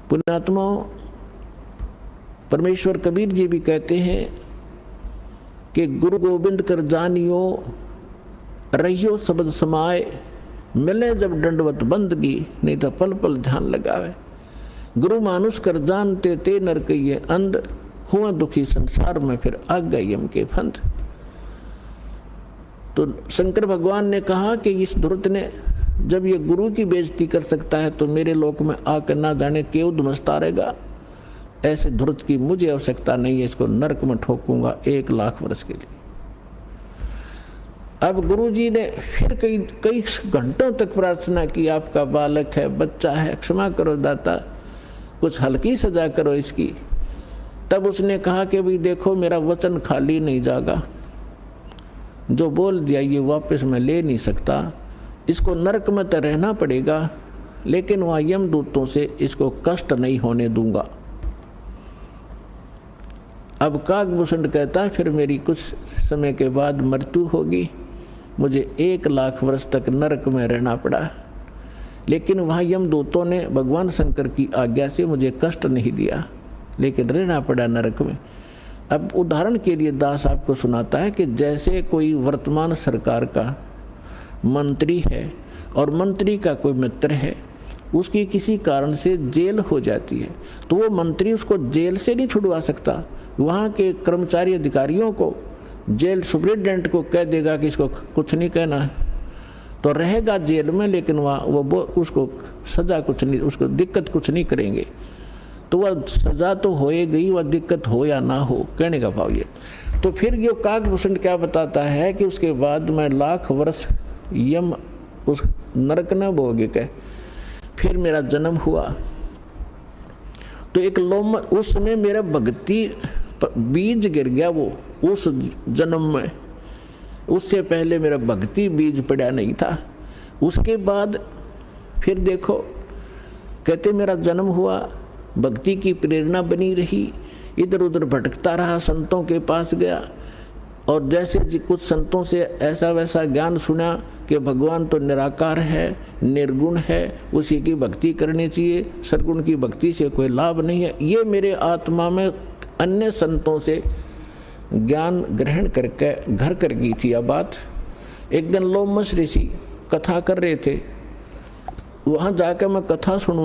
पुण्यात्मा परमेश्वर कबीर जी भी कहते हैं कि गुरु गोविंद कर जानियो रहियो शब्द समाए, मिले जब दंडवत बंदगी, नहीं तो पल पल ध्यान लगावे। गुरु मानुष कर जानते ते नर कहिए अंध, हुआ दुखी संसार में फिर आ गए यम के फंद। तो शंकर भगवान ने कहा कि इस ध्रुत ने जब ये गुरु की बेइज्जती कर सकता है तो मेरे लोक में आकर ना जाने क्यों धुमसता रहेगा। ऐसे ध्रुत की मुझे आवश्यकता नहीं है, इसको नरक में ठोकूंगा 1 लाख वर्ष के लिए। अब गुरु जी ने फिर कई घंटों तक प्रार्थना की, आपका बालक है, बच्चा है, क्षमा करो दाता, कुछ हल्की सजा करो इसकी। तब उसने कहा कि भाई देखो मेरा वचन खाली नहीं जागा, जो बोल दिया ये वापस मैं ले नहीं सकता, इसको नरक में तो रहना पड़ेगा, लेकिन वहाँ यमदूतों से इसको कष्ट नहीं होने दूंगा। अब काकभूषण कहता है फिर मेरी कुछ समय के बाद मृत्यु होगी, मुझे 1 लाख वर्ष तक नरक में रहना पड़ा, लेकिन वहाँ यमदूतों ने भगवान शंकर की आज्ञा से मुझे कष्ट नहीं दिया, लेकिन रहना पड़ा नरक में। अब उदाहरण के लिए दास आपको सुनाता है कि जैसे कोई वर्तमान सरकार का मंत्री है और मंत्री का कोई मित्र है, उसकी किसी कारण से जेल हो जाती है, तो वो मंत्री उसको जेल से नहीं छुड़वा सकता। वहाँ के कर्मचारी अधिकारियों को, जेल सुप्रिटेंडेंट को कह देगा कि इसको कुछ नहीं कहना है, तो रहेगा जेल में, लेकिन वहाँ वो उसको सज़ा कुछ नहीं, उसको दिक्कत कुछ नहीं करेंगे। तो वह सज़ा तो होएगी, वह दिक्कत हो या ना हो, कहने का भाव ये। तो फिर ये काकभूषण क्या बताता है कि उसके बाद मैं 1 लाख वर्ष यम उस नरक न भोगे के फिर मेरा जन्म हुआ। तो एक लोम उस समय मेरा भक्ति बीज गिर गया, वो उस जन्म में, उससे पहले मेरा भक्ति बीज पड़ा नहीं था। उसके बाद फिर देखो कहते मेरा जन्म हुआ, भक्ति की प्रेरणा बनी रही, इधर उधर भटकता रहा, संतों के पास गया और जैसे कुछ संतों से ऐसा वैसा ज्ञान सुना कि भगवान तो निराकार है, निर्गुण है, उसी की भक्ति करनी चाहिए, सरगुण की भक्ति से कोई लाभ नहीं है। ये मेरे आत्मा में अन्य संतों से ज्ञान ग्रहण करके घर कर गई थी। अब बात एक दिन लोमश ऋषि कथा कर रहे थे, वहाँ जाकर मैं कथा सुनूं